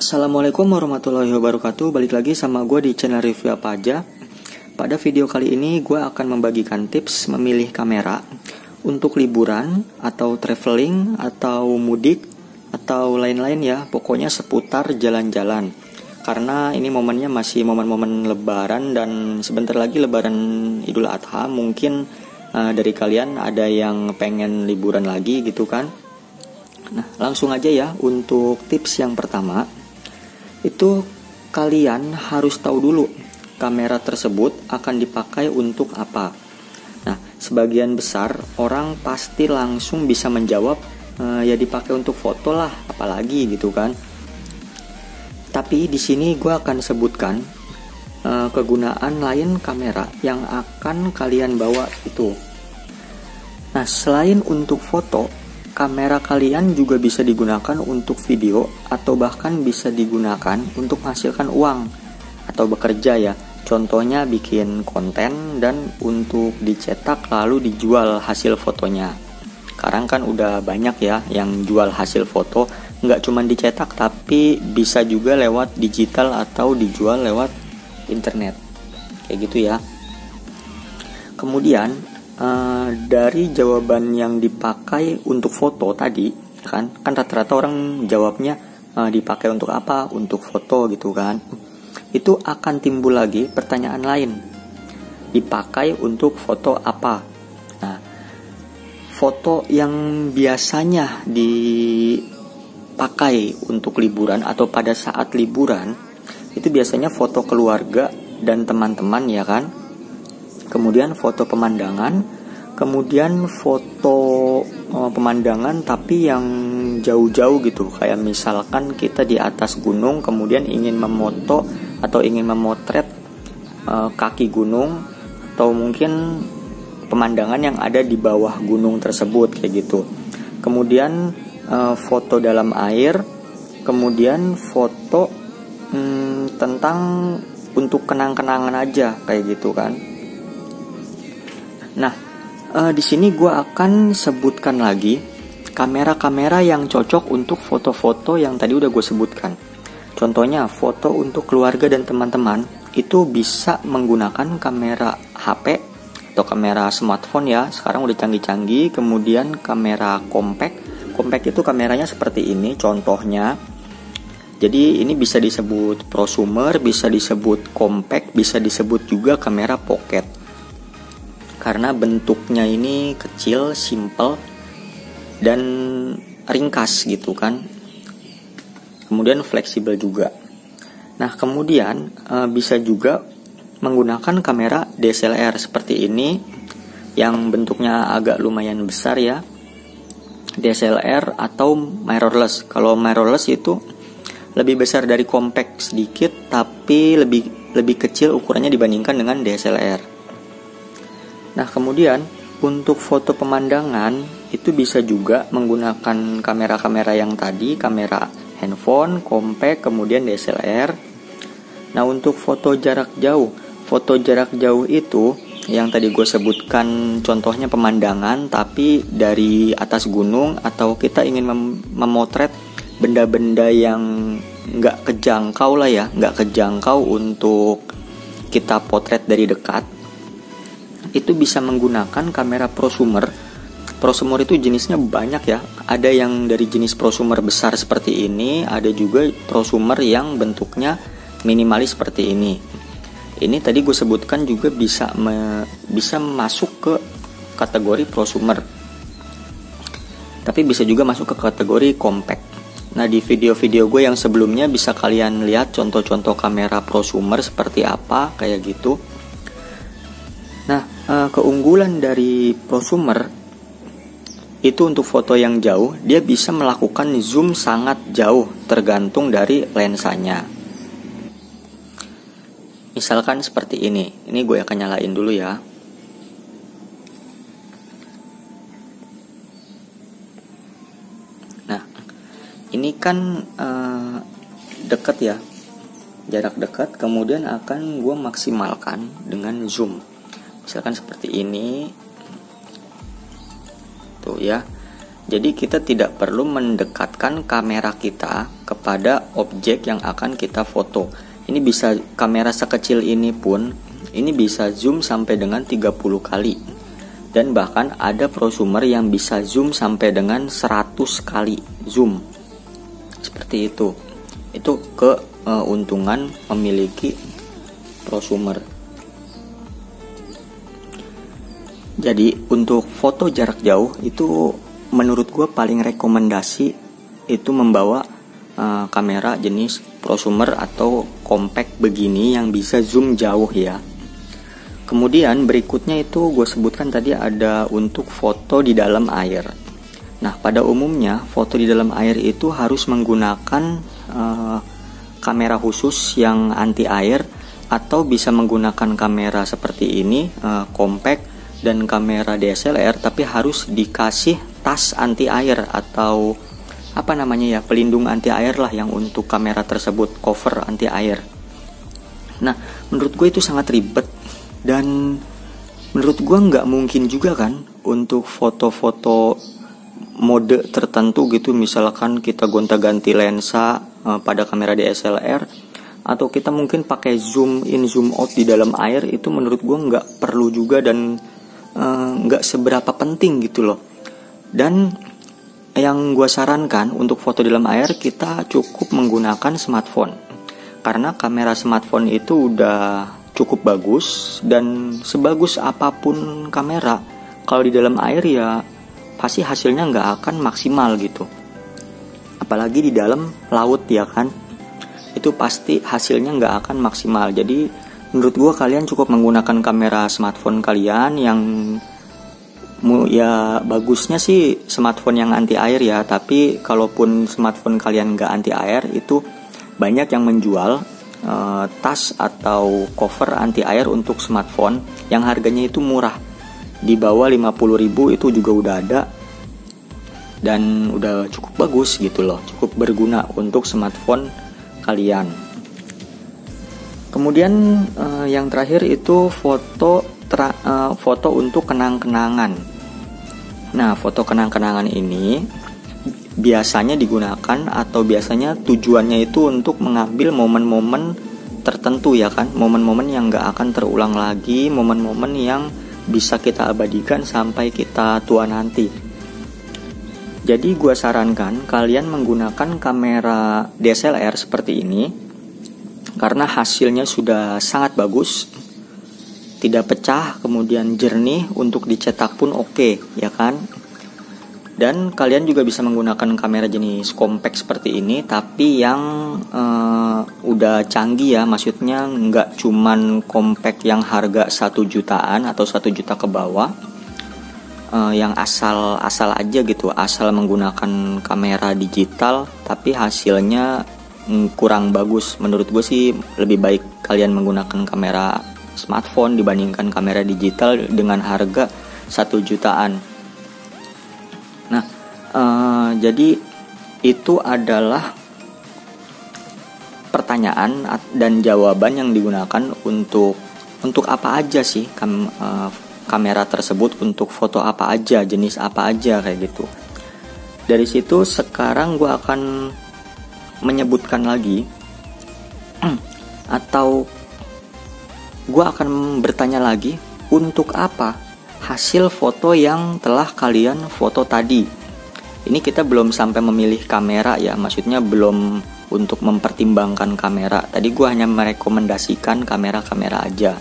Assalamualaikum warahmatullahi wabarakatuh. Balik lagi sama gue di channel review apa aja. Pada video kali ini gue akan membagikan tips memilih kamera untuk liburan atau traveling atau mudik atau lain-lain ya. Pokoknya seputar jalan-jalan. Karena ini momennya masih momen-momen lebaran dan sebentar lagi lebaran Idul Adha. Mungkin dari kalian ada yang pengen liburan lagi gitu kan. Nah, langsung aja ya untuk tips yang pertama. Itu kalian harus tahu dulu kamera tersebut akan dipakai untuk apa. Nah, sebagian besar orang pasti langsung bisa menjawab ya dipakai untuk foto lah, apalagi gitu kan. Tapi di sini gue akan sebutkan kegunaan lain kamera yang akan kalian bawa itu. Nah, selain untuk foto, kamera kalian juga bisa digunakan untuk video atau bahkan bisa digunakan untuk menghasilkan uang atau bekerja ya. Contohnya bikin konten dan untuk dicetak lalu dijual hasil fotonya. Sekarang kan udah banyak ya yang jual hasil foto, nggak cuma dicetak tapi bisa juga lewat digital atau dijual lewat internet. Kayak gitu ya. Kemudian dari jawaban yang dipakai untuk foto tadi kan rata-rata orang jawabnya dipakai untuk apa, untuk foto gitu kan. Itu akan timbul lagi pertanyaan lain, dipakai untuk foto apa. Nah, foto yang biasanya dipakai untuk liburan atau pada saat liburan itu biasanya foto keluarga dan teman-teman ya kan. Kemudian foto pemandangan, kemudian foto pemandangan tapi yang jauh-jauh gitu. Kayak misalkan kita di atas gunung kemudian ingin memoto atau ingin memotret kaki gunung atau mungkin pemandangan yang ada di bawah gunung tersebut kayak gitu. Kemudian foto dalam air, kemudian foto tentang untuk kenang-kenangan aja kayak gitu kan. Nah, di sini gue akan sebutkan lagi kamera-kamera yang cocok untuk foto-foto yang tadi udah gue sebutkan. Contohnya foto untuk keluarga dan teman-teman itu bisa menggunakan kamera HP atau kamera smartphone ya. Sekarang udah canggih-canggih. Kemudian kamera compact. Compact itu kameranya seperti ini contohnya. Jadi ini bisa disebut prosumer, bisa disebut compact, bisa disebut juga kamera pocket. Karena bentuknya ini kecil, simple, dan ringkas gitu kan. Kemudian fleksibel juga. Nah, kemudian bisa juga menggunakan kamera DSLR seperti ini yang bentuknya agak lumayan besar ya. DSLR atau mirrorless. Kalau mirrorless itu lebih besar dari compact sedikit tapi lebih kecil ukurannya dibandingkan dengan DSLR. Nah, kemudian untuk foto pemandangan itu bisa juga menggunakan kamera-kamera yang tadi, kamera handphone, compact, kemudian DSLR. Nah, untuk foto jarak jauh itu yang tadi gue sebutkan contohnya pemandangan tapi dari atas gunung atau kita ingin memotret benda-benda yang nggak kejangkau lah ya, nggak kejangkau untuk kita potret dari dekat. Itu bisa menggunakan kamera prosumer. Prosumer itu jenisnya banyak ya. Ada yang dari jenis prosumer besar seperti ini, ada juga prosumer yang bentuknya minimalis seperti ini. Ini tadi gue sebutkan juga bisa masuk ke kategori prosumer. Tapi bisa juga masuk ke kategori compact. Nah, di video-video gue yang sebelumnya bisa kalian lihat contoh-contoh kamera prosumer seperti apa kayak gitu. Nah, keunggulan dari prosumer itu untuk foto yang jauh, dia bisa melakukan zoom sangat jauh tergantung dari lensanya. Misalkan seperti ini gue akan nyalain dulu ya. Nah, ini kan dekat ya, jarak dekat, kemudian akan gue maksimalkan dengan zoom. Misalkan seperti ini tuh ya. Jadi kita tidak perlu mendekatkan kamera kita kepada objek yang akan kita foto. Ini bisa, kamera sekecil ini pun ini bisa zoom sampai dengan 30 kali. Dan bahkan ada prosumer yang bisa zoom sampai dengan 100 kali zoom. Seperti itu. Itu keuntungan memiliki prosumer. Jadi untuk foto jarak jauh itu menurut gue paling rekomendasi itu membawa kamera jenis prosumer atau compact begini yang bisa zoom jauh ya. Kemudian berikutnya itu gue sebutkan tadi ada untuk foto di dalam air. Nah, pada umumnya foto di dalam air itu harus menggunakan kamera khusus yang anti air, atau bisa menggunakan kamera seperti ini, compact dan kamera DSLR, tapi harus dikasih tas anti air atau apa namanya ya, pelindung anti air lah yang untuk kamera tersebut, cover anti air. Nah, menurut gue itu sangat ribet. Dan menurut gue nggak mungkin juga kan untuk foto-foto mode tertentu gitu, misalkan kita gonta-ganti lensa pada kamera DSLR, atau kita mungkin pakai zoom in zoom out di dalam air, itu menurut gue nggak perlu juga dan nggak seberapa penting gitu loh. Dan yang gue sarankan untuk foto di dalam air kita cukup menggunakan smartphone, karena kamera smartphone itu udah cukup bagus, dan sebagus apapun kamera kalau di dalam air ya pasti hasilnya nggak akan maksimal gitu. Apalagi di dalam laut ya kan, itu pasti hasilnya nggak akan maksimal. Jadi menurut gue kalian cukup menggunakan kamera smartphone kalian yang ya bagusnya sih smartphone yang anti air ya. Tapi kalaupun smartphone kalian nggak anti air, itu banyak yang menjual tas atau cover anti air untuk smartphone yang harganya itu murah, di bawah 50.000 itu juga udah ada, dan udah cukup bagus gitu loh, cukup berguna untuk smartphone kalian. Kemudian yang terakhir itu foto untuk kenang-kenangan. Nah, foto kenang-kenangan ini biasanya digunakan atau biasanya tujuannya itu untuk mengambil momen-momen tertentu ya kan, momen-momen yang gak akan terulang lagi, momen-momen yang bisa kita abadikan sampai kita tua nanti. Jadi gue sarankan kalian menggunakan kamera DSLR seperti ini, karena hasilnya sudah sangat bagus, tidak pecah, kemudian jernih, untuk dicetak pun oke ya kan. Dan kalian juga bisa menggunakan kamera jenis compact seperti ini, tapi yang udah canggih ya, maksudnya nggak cuman compact yang harga 1 jutaan atau 1 juta ke bawah, yang asal aja gitu, asal menggunakan kamera digital tapi hasilnya kurang bagus. Menurut gue sih lebih baik kalian menggunakan kamera smartphone dibandingkan kamera digital dengan harga 1 jutaan. Nah, jadi itu adalah pertanyaan dan jawaban yang digunakan untuk apa aja sih kamera tersebut, untuk foto apa aja, jenis apa aja kayak gitu. Dari situ sekarang gue akan menyebutkan lagi atau gue akan bertanya lagi, untuk apa hasil foto yang telah kalian foto tadi. Ini kita belum sampai memilih kamera ya, maksudnya belum untuk mempertimbangkan kamera. Tadi gue hanya merekomendasikan kamera-kamera aja.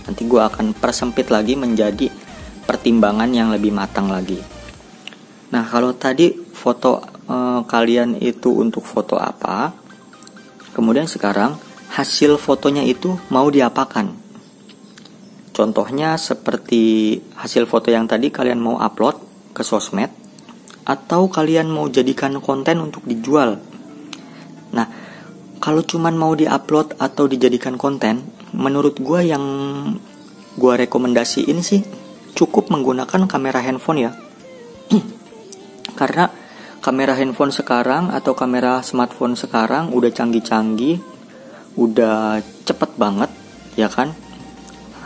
Nanti gue akan persempit lagi menjadi pertimbangan yang lebih matang lagi. Nah, kalau tadi foto kalian itu untuk foto apa, kemudian sekarang hasil fotonya itu mau diapakan. Contohnya seperti hasil foto yang tadi kalian mau upload ke sosmed, atau kalian mau jadikan konten untuk dijual. Nah, kalau cuman mau diupload atau dijadikan konten, menurut gue yang gue rekomendasiin sih cukup menggunakan kamera handphone ya. Karena kamera handphone sekarang atau kamera smartphone sekarang udah canggih-canggih, udah cepet banget ya kan.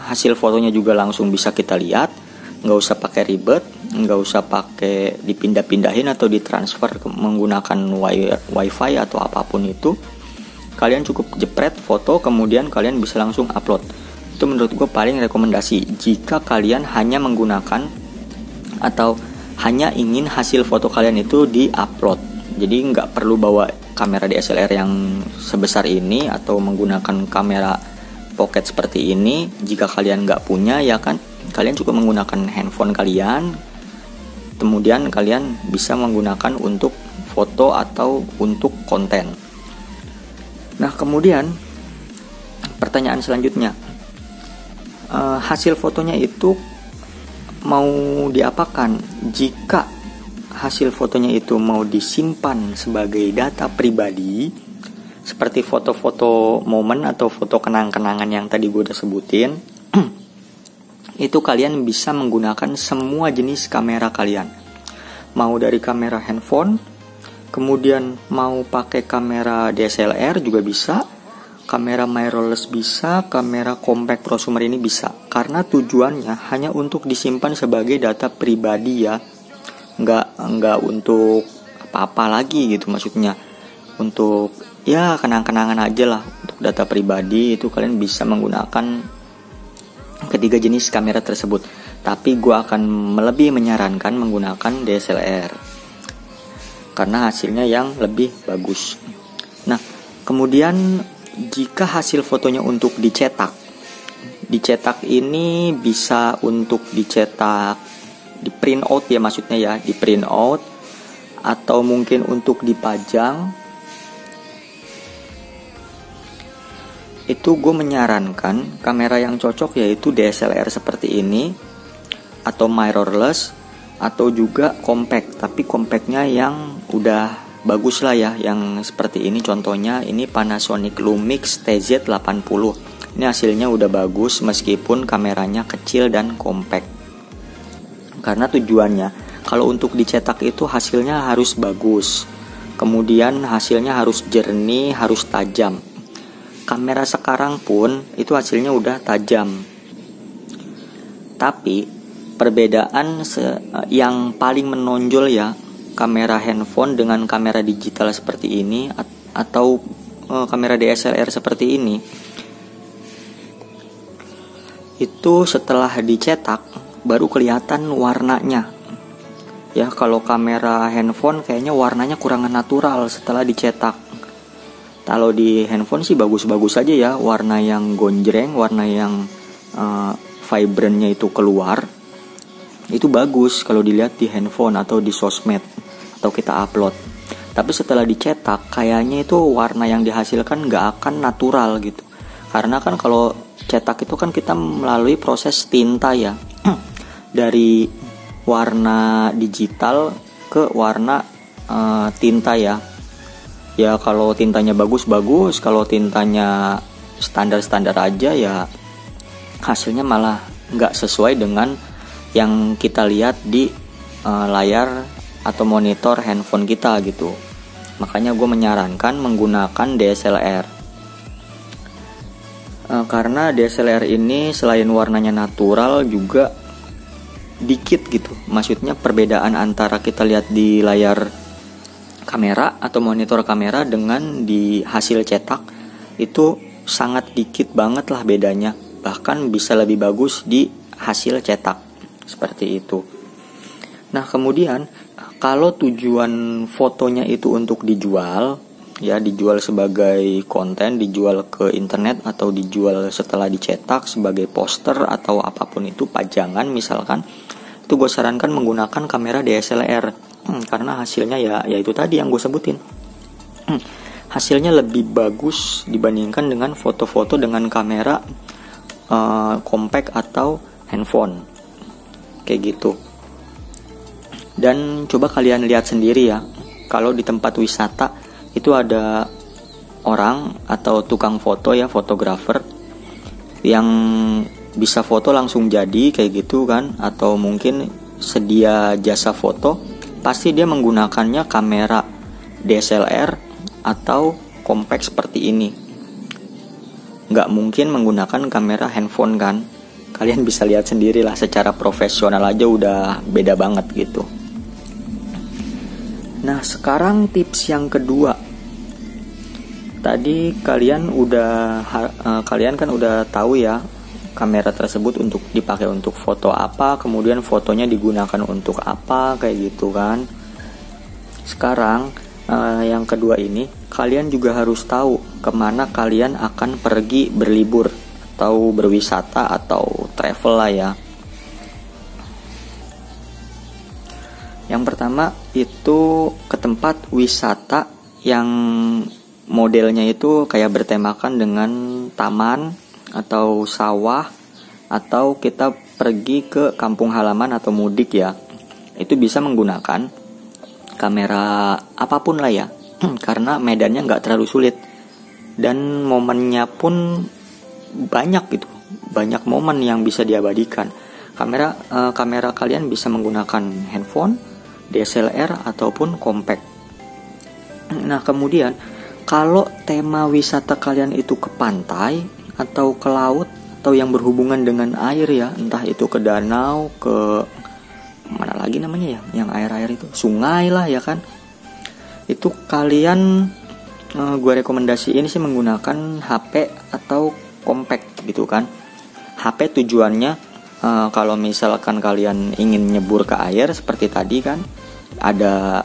Hasil fotonya juga langsung bisa kita lihat, nggak usah pakai ribet, nggak usah pakai dipindah-pindahin atau ditransfer menggunakan wifi atau apapun itu. Kalian cukup jepret foto, kemudian kalian bisa langsung upload. Itu menurut gue paling rekomendasi jika kalian hanya menggunakan atau hanya ingin hasil foto kalian itu di-upload. Jadi nggak perlu bawa kamera DSLR yang sebesar ini atau menggunakan kamera pocket seperti ini. Jika kalian nggak punya, ya kan, kalian cukup menggunakan handphone kalian. Kemudian kalian bisa menggunakan untuk foto atau untuk konten. Nah, kemudian pertanyaan selanjutnya, hasil fotonya itu mau diapakan? Jika hasil fotonya itu mau disimpan sebagai data pribadi, seperti foto-foto momen atau foto kenang-kenangan yang tadi gue udah sebutin, itu kalian bisa menggunakan semua jenis kamera kalian. Mau dari kamera handphone, kemudian mau pakai kamera DSLR juga bisa, kamera mirrorless bisa, kamera compact prosumer ini bisa. Karena tujuannya hanya untuk disimpan sebagai data pribadi ya, nggak untuk apa-apa lagi gitu, maksudnya untuk ya kenang-kenangan aja lah. Untuk data pribadi itu kalian bisa menggunakan ketiga jenis kamera tersebut. Tapi gue akan lebih menyarankan menggunakan DSLR karena hasilnya yang lebih bagus. Nah, kemudian jika hasil fotonya untuk dicetak ini bisa untuk dicetak, di print out ya, maksudnya ya, di print out atau mungkin untuk dipajang. Itu gue menyarankan kamera yang cocok yaitu DSLR seperti ini atau mirrorless atau juga compact, tapi compactnya yang udah bagus lah ya, yang seperti ini. Contohnya ini Panasonic Lumix TZ80. Ini hasilnya udah bagus meskipun kameranya kecil dan compact. Karena tujuannya kalau untuk dicetak itu hasilnya harus bagus, kemudian hasilnya harus jernih, harus tajam. Kamera sekarang pun itu hasilnya udah tajam. Tapi perbedaan yang paling menonjol ya, kamera handphone dengan kamera digital seperti ini atau kamera DSLR seperti ini, itu setelah dicetak baru kelihatan warnanya. Ya, kalau kamera handphone kayaknya warnanya kurang natural setelah dicetak. Kalau di handphone sih bagus-bagus aja ya, warna yang gonjreng, warna yang vibrantnya itu keluar. Itu bagus kalau dilihat di handphone atau di sosmed atau kita upload. Tapi setelah dicetak kayaknya itu warna yang dihasilkan nggak akan natural gitu. Karena kan kalau cetak itu kan kita melalui proses tinta ya, dari warna digital ke warna tinta ya. Ya kalau tintanya bagus-bagus, kalau tintanya standar-standar aja ya hasilnya malah nggak sesuai dengan yang kita lihat di layar atau monitor handphone kita gitu. Makanya gue menyarankan menggunakan DSLR. Karena DSLR ini selain warnanya natural juga dikit gitu. Maksudnya perbedaan antara kita lihat di layar kamera atau monitor kamera dengan di hasil cetak itu sangat dikit banget lah bedanya. Bahkan bisa lebih bagus di hasil cetak. Seperti itu. Nah, kemudian kalau tujuan fotonya itu untuk dijual, ya dijual sebagai konten, dijual ke internet atau dijual setelah dicetak sebagai poster atau apapun itu, pajangan misalkan, itu gue sarankan menggunakan kamera DSLR. Karena hasilnya ya itu tadi yang gue sebutin. Hasilnya lebih bagus dibandingkan dengan foto-foto dengan kamera compact atau handphone. Kayak gitu. Dan coba kalian lihat sendiri ya, kalau di tempat wisata itu ada orang atau tukang foto ya, fotografer yang bisa foto langsung jadi kayak gitu kan, atau mungkin sedia jasa foto, pasti dia menggunakannya kamera DSLR atau compact seperti ini. Nggak mungkin menggunakan kamera handphone kan. kalian bisa lihat sendiri lah, secara profesional aja udah beda banget gitu. Nah, sekarang tips yang kedua. Tadi kalian kan udah tahu ya kamera tersebut untuk dipakai untuk foto apa, kemudian fotonya digunakan untuk apa, kayak gitu kan. Sekarang yang kedua ini, kalian juga harus tahu kemana kalian akan pergi berlibur atau berwisata atau travel lah ya. Yang pertama itu ke tempat wisata yang modelnya itu kayak bertemakan dengan taman atau sawah, atau kita pergi ke kampung halaman atau mudik ya. Itu bisa menggunakan kamera apapun lah ya, karena medannya nggak terlalu sulit dan momennya pun banyak gitu, banyak momen yang bisa diabadikan. Kamera kalian bisa menggunakan handphone, DSLR ataupun compact. Nah, kemudian kalau tema wisata kalian itu ke pantai atau ke laut atau yang berhubungan dengan air ya, entah itu ke danau, ke mana lagi namanya ya, yang air-air itu, sungai lah ya kan. Itu kalian gue rekomendasiin sih menggunakan HP atau compact gitu kan. HP tujuannya kalau misalkan kalian ingin nyebur ke air seperti tadi kan, ada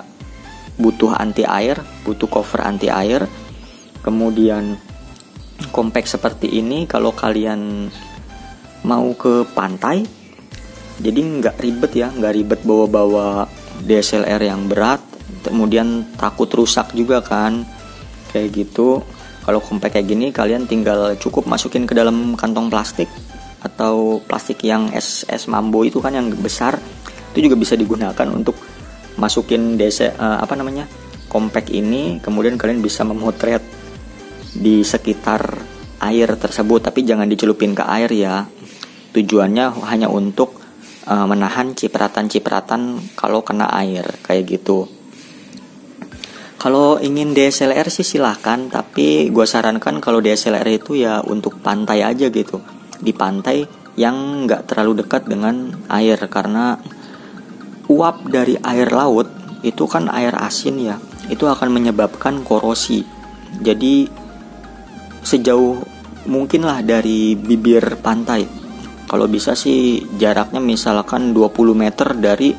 butuh anti air, butuh cover anti air. Kemudian compact seperti ini kalau kalian mau ke pantai, jadi nggak ribet bawa-bawa DSLR yang berat, kemudian takut rusak juga kan, kayak gitu. Kalau compact kayak gini, kalian tinggal cukup masukin ke dalam kantong plastik atau plastik yang es mambo itu kan, yang besar. Itu juga bisa digunakan untuk masukin compact ini, kemudian kalian bisa memotret di sekitar air tersebut, tapi jangan dicelupin ke air ya. Tujuannya hanya untuk menahan cipratan-cipratan kalau kena air, kayak gitu. Kalau ingin DSLR sih silahkan, tapi gue sarankan kalau DSLR itu ya untuk pantai aja gitu, di pantai yang nggak terlalu dekat dengan air, karena uap dari air laut itu kan air asin ya, itu akan menyebabkan korosi. Jadi sejauh mungkin lah dari bibir pantai. Kalau bisa sih jaraknya misalkan 20 meter dari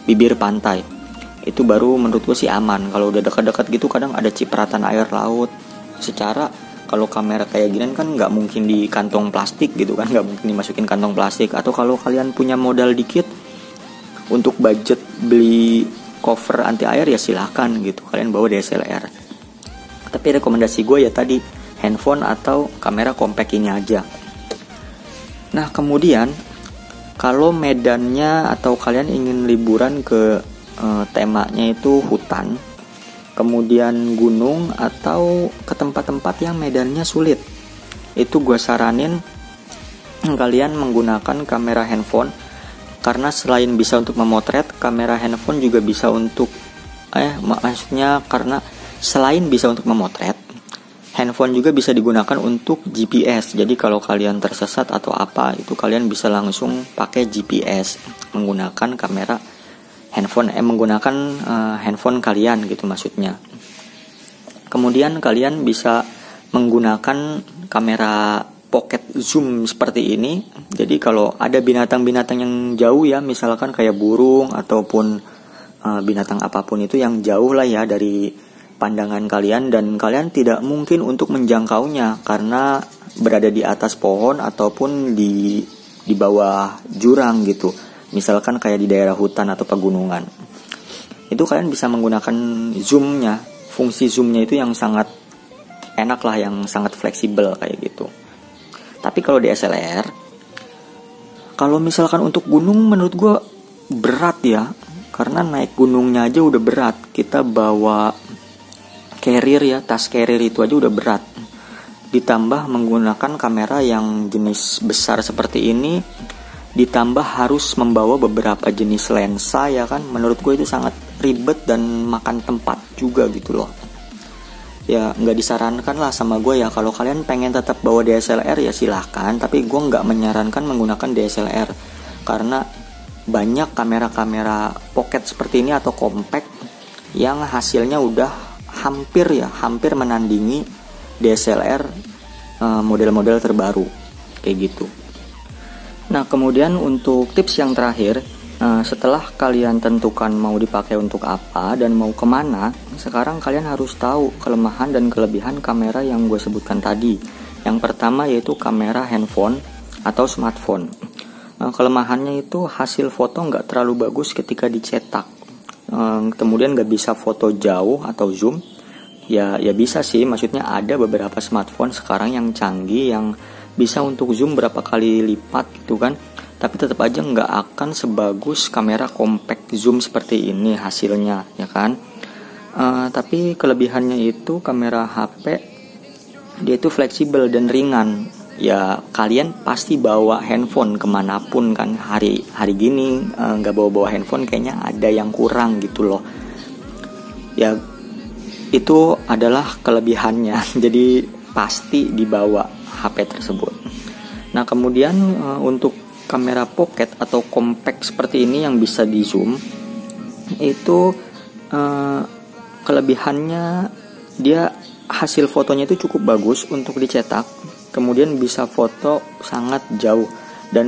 bibir pantai. Itu baru menurut gue sih aman. Kalau udah dekat-dekat gitu kadang ada cipratan air laut. Secara kalau kamera kayak gini kan nggak mungkin di kantong plastik gitu kan, nggak mungkin dimasukin kantong plastik. Atau kalau kalian punya modal dikit untuk budget beli cover anti air ya silahkan gitu, kalian bawa DSLR. Tapi rekomendasi gue ya tadi handphone atau kamera compact ini aja. Nah, kemudian kalau medannya atau kalian ingin liburan ke temanya itu hutan, kemudian gunung atau ke tempat-tempat yang medannya sulit, itu gue saranin kalian menggunakan kamera handphone. Karena selain bisa untuk memotret, kamera handphone juga bisa untuk karena selain bisa untuk memotret, handphone juga bisa digunakan untuk GPS. Jadi kalau kalian tersesat atau apa, itu kalian bisa langsung pakai GPS menggunakan kamera handphone, handphone kalian gitu maksudnya. Kemudian kalian bisa menggunakan kamera pocket zoom seperti ini. Jadi kalau ada binatang-binatang yang jauh ya, misalkan kayak burung ataupun binatang apapun itu yang jauh lah ya dari pandangan kalian, dan kalian tidak mungkin untuk menjangkaunya karena berada di atas pohon ataupun di bawah jurang gitu. Misalkan kayak di daerah hutan atau pegunungan. Itu kalian bisa menggunakan zoomnya, fungsi zoomnya itu yang sangat enak lah, yang sangat fleksibel kayak gitu. Tapi kalau DSLR, kalau misalkan untuk gunung menurut gue berat ya, karena naik gunungnya aja udah berat. Kita bawa carrier ya, tas carrier itu aja udah berat. Ditambah menggunakan kamera yang jenis besar seperti ini, ditambah harus membawa beberapa jenis lensa ya kan. Menurut gue itu sangat ribet dan makan tempat juga gitu loh. ya nggak disarankan lah sama gue ya. Kalau kalian pengen tetap bawa DSLR ya silahkan, tapi gue nggak menyarankan menggunakan DSLR karena banyak kamera-kamera pocket seperti ini atau compact yang hasilnya udah hampir menandingi DSLR model-model terbaru kayak gitu. Nah, kemudian untuk tips yang terakhir, setelah kalian tentukan mau dipakai untuk apa dan mau kemana, sekarang kalian harus tahu kelemahan dan kelebihan kamera yang gue sebutkan tadi. Yang pertama yaitu kamera handphone atau smartphone. Kelemahannya itu hasil foto nggak terlalu bagus ketika dicetak. Kemudian nggak bisa foto jauh atau zoom. Ya bisa sih, maksudnya ada beberapa smartphone sekarang yang canggih yang bisa untuk zoom berapa kali lipat gitu kan, tapi tetap aja nggak akan sebagus kamera compact zoom seperti ini hasilnya ya kan. Tapi kelebihannya itu kamera HP dia itu fleksibel dan ringan. Ya kalian pasti bawa handphone kemanapun kan, hari gini nggak bawa handphone kayaknya ada yang kurang gitu loh ya. Itu adalah kelebihannya jadi pasti dibawa HP tersebut. Nah kemudian untuk kamera pocket atau compact seperti ini yang bisa di zoom itu kelebihannya dia hasil fotonya itu cukup bagus untuk dicetak, kemudian bisa foto sangat jauh dan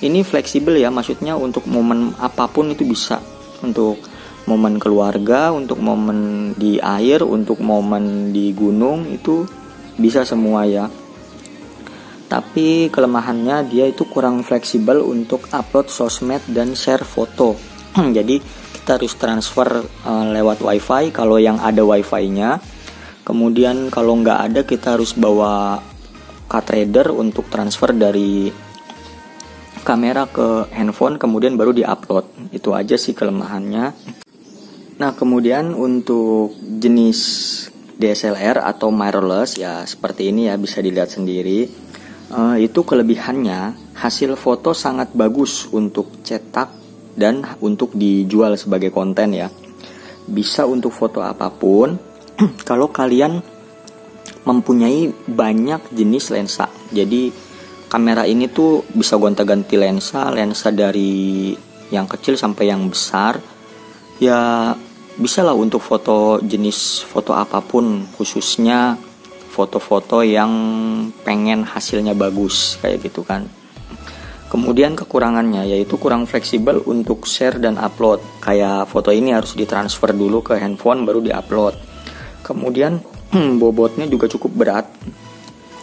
ini fleksibel ya, maksudnya untuk momen apapun itu bisa, untuk momen keluarga, untuk momen di air, untuk momen di gunung itu bisa semua ya. Tapi kelemahannya dia itu kurang fleksibel untuk upload sosmed dan share foto. Jadi kita harus transfer lewat wifi kalau yang ada wifi-nya. Kemudian kalau nggak ada kita harus bawa card reader untuk transfer dari kamera ke handphone, kemudian baru di-upload. Itu aja sih kelemahannya. Nah kemudian untuk jenis DSLR atau mirrorless ya seperti ini ya, bisa dilihat sendiri. Itu kelebihannya hasil foto sangat bagus untuk cetak dan untuk dijual sebagai konten ya. Bisa untuk foto apapun kalau kalian mempunyai banyak jenis lensa. Jadi kamera ini tuh bisa gonta-ganti lensa dari yang kecil sampai yang besar. Ya bisa lah untuk foto jenis foto apapun, khususnya foto-foto yang pengen hasilnya bagus kayak gitu kan. Kemudian kekurangannya yaitu kurang fleksibel untuk share dan upload. Kayak foto ini harus ditransfer dulu ke handphone baru diupload. Kemudian bobotnya juga cukup berat.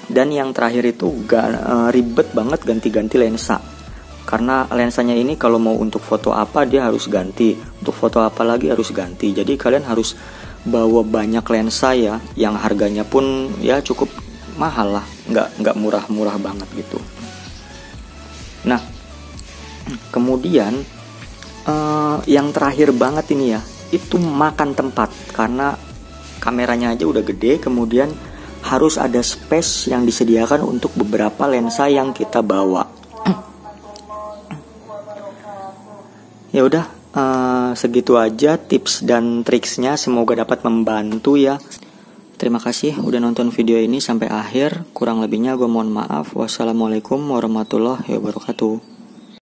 Dan yang terakhir itu ribet banget ganti-ganti lensa. Karena lensanya ini kalau mau untuk foto apa dia harus ganti, untuk foto apa lagi harus ganti. Jadi kalian harus bawa banyak lensa ya, yang harganya pun ya cukup mahal lah, nggak murah-murah banget gitu. Nah kemudian yang terakhir banget ini ya, itu makan tempat karena kameranya aja udah gede, kemudian harus ada space yang disediakan untuk beberapa lensa yang kita bawa. Ya udah, segitu aja tips dan triksnya, semoga dapat membantu ya. Terima kasih udah nonton video ini sampai akhir. Kurang lebihnya gue mohon maaf. Wassalamualaikum warahmatullahi wabarakatuh.